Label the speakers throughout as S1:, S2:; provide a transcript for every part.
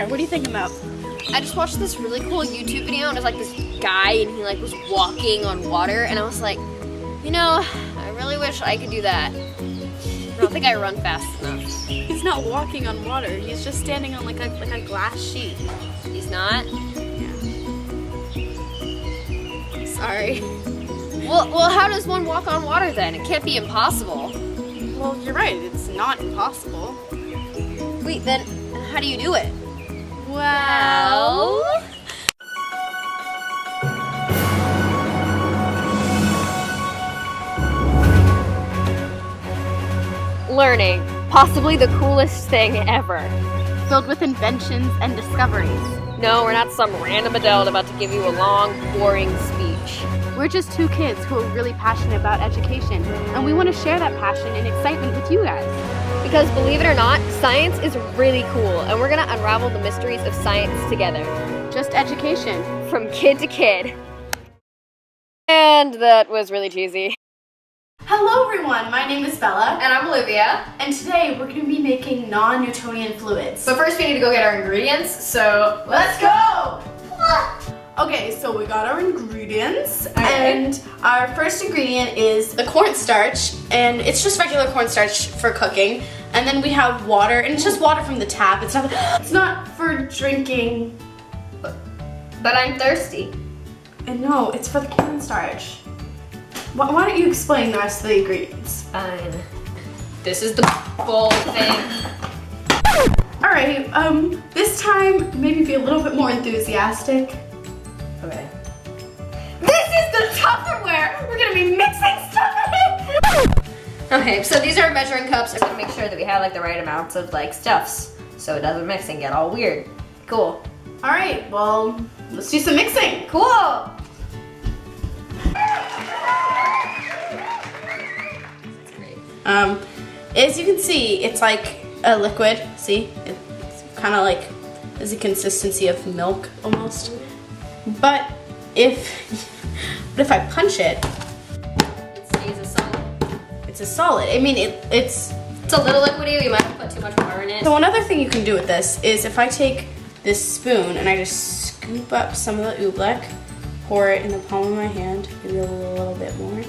S1: there? What are you thinking about?
S2: I just watched this really cool YouTube video, and it was like this guy, and he like was walking on water, and I was like, you know, I really wish I could do that. I don't think I run fast enough.
S1: He's not walking on water. He's just standing on like a glass sheet.
S2: He's not?
S1: Yeah. Sorry.
S2: Well, how does one walk on water then? It can't be impossible.
S1: Well, you're right. It's not impossible.
S2: Wait, then how do you do it?
S1: Well...
S2: Learning. Possibly the coolest thing ever.
S1: Filled with inventions and discoveries.
S2: No, we're not some random adult about to give you a long, boring speech.
S1: We're just two kids who are really passionate about education, and we want to share that passion and excitement with you guys.
S2: Because believe it or not, science is really cool, and we're gonna unravel the mysteries of science together.
S1: Just education.
S2: From kid to kid. And that was really cheesy.
S1: Hello everyone, my name is Bella.
S2: And I'm Olivia.
S1: And today we're going to be making non-Newtonian fluids.
S2: But first we need to go get our ingredients, so
S1: let's go! Okay, so we got our ingredients, and our first ingredient is the cornstarch, and it's just regular cornstarch for cooking. And then we have water, and it's just water from the tap. It's not for drinking.
S2: But I'm thirsty.
S1: And no, it's for the cornstarch. Why don't you explain the rest of the ingredients?
S2: Fine. This is the bowl thing.
S1: Alright, this time maybe be a little bit more enthusiastic.
S2: Okay.
S1: This is the Tupperware! We're gonna be mixing stuff in it!
S2: Okay, so these are measuring cups. I'm gonna make sure that we have like the right amounts of like stuffs so it doesn't mix and get all weird. Cool.
S1: Alright, well, let's do some mixing.
S2: Cool!
S1: As you can see, it's like a liquid. See? It's kind of like, is the consistency of milk almost. But if I punch it,
S2: It stays a solid.
S1: it's a solid. I mean, it's
S2: a little liquidy. We might have put too much water in it.
S1: So another thing you can do with this is if I take this spoon and I just scoop up some of the oobleck, pour it in the palm of my hand, maybe a little bit more.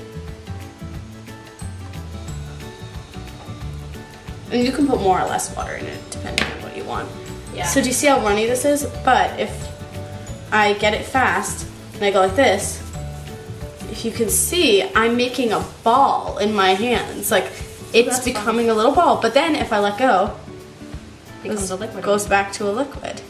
S1: And you can put more or less water in it, depending on what you want.
S2: Yeah.
S1: So do you see how runny this is? But if I get it fast, and I go like this, if you can see, I'm making a ball in my hands. Like, it's becoming a little ball. But then if I let go,
S2: It becomes a liquid.
S1: goes back to a liquid.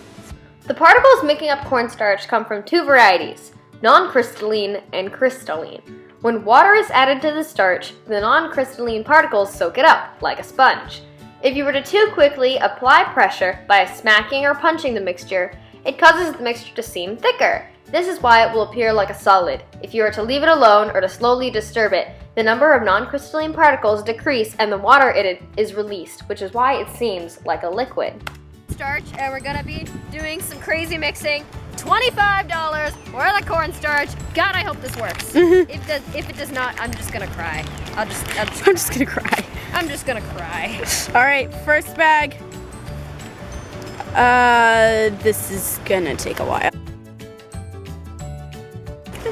S2: The particles making up cornstarch come from two varieties, non-crystalline and crystalline. When water is added to the starch, the non-crystalline particles soak it up, like a sponge. If you were to too quickly apply pressure by smacking or punching the mixture, it causes the mixture to seem thicker. This is why it will appear like a solid. If you are to leave it alone or to slowly disturb it, the number of non-crystalline particles decrease and the water in it is released, which is why it seems like a liquid. Starch, and we're gonna be doing some crazy mixing. $25 worth of cornstarch. God, I hope this works. If it does not, I'm just gonna cry. I'm just
S1: gonna cry.
S2: I'm just gonna cry.
S1: All right, first bag. This is gonna take a while.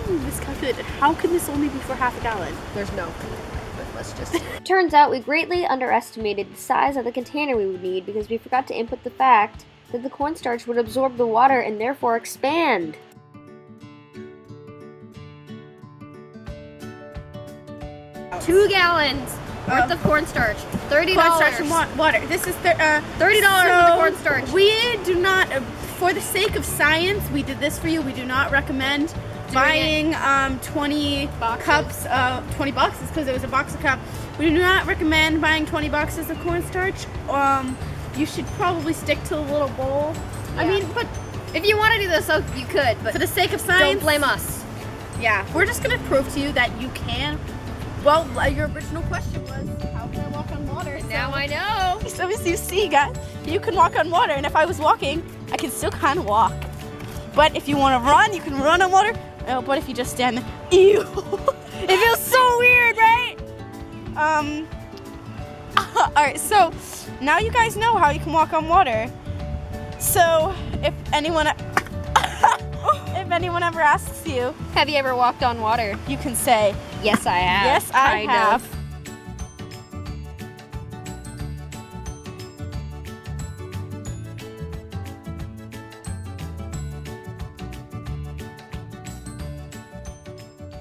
S1: Miscalculated. How can this only be for half a gallon?
S2: There's no clue, but let's just... Turns out we greatly underestimated the size of the container we would need because we forgot to input the fact that the cornstarch would absorb the water and therefore expand. $2 gallons worth of cornstarch. $30.
S1: Cornstarch and water. This is $30
S2: for the cornstarch.
S1: We do not, for the sake of science, we did this for you. We do not recommend buying 20 cups, 20 boxes, because it was a box of cup. We do not recommend buying 20 boxes of cornstarch. You should probably stick to a little bowl.
S2: Yeah.
S1: I mean, but
S2: if you want to do this, you could, but
S1: for the sake of science,
S2: don't blame us.
S1: Yeah, we're just gonna prove to you that you can. Well, your original question was, how can I walk on water?
S2: And now I know.
S1: So as you see, guys, you can walk on water, and if I was walking, I can still kind of walk. But if you want to run, you can run on water. Oh, but if you just stand there, ew, it feels so weird, right? All right, so now you guys know how you can walk on water. So if anyone if anyone ever asks you,
S2: Have you ever walked on water?
S1: you can say,
S2: Yes, I have.
S1: yes, I
S2: Kind
S1: have.
S2: of.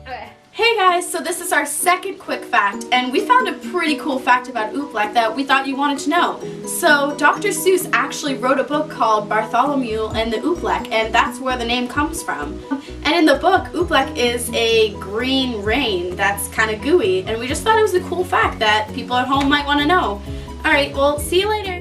S2: Okay.
S1: Hey guys, so this is our second quick fact, and we found a pretty cool fact about Oobleck that we thought you wanted to know. So Dr. Seuss actually wrote a book called Bartholomew and the Oobleck, and that's where the name comes from. And in the book, Oobleck is a green rain that's kind of gooey, and we just thought it was a cool fact that people at home might want to know. Alright, well, see you later.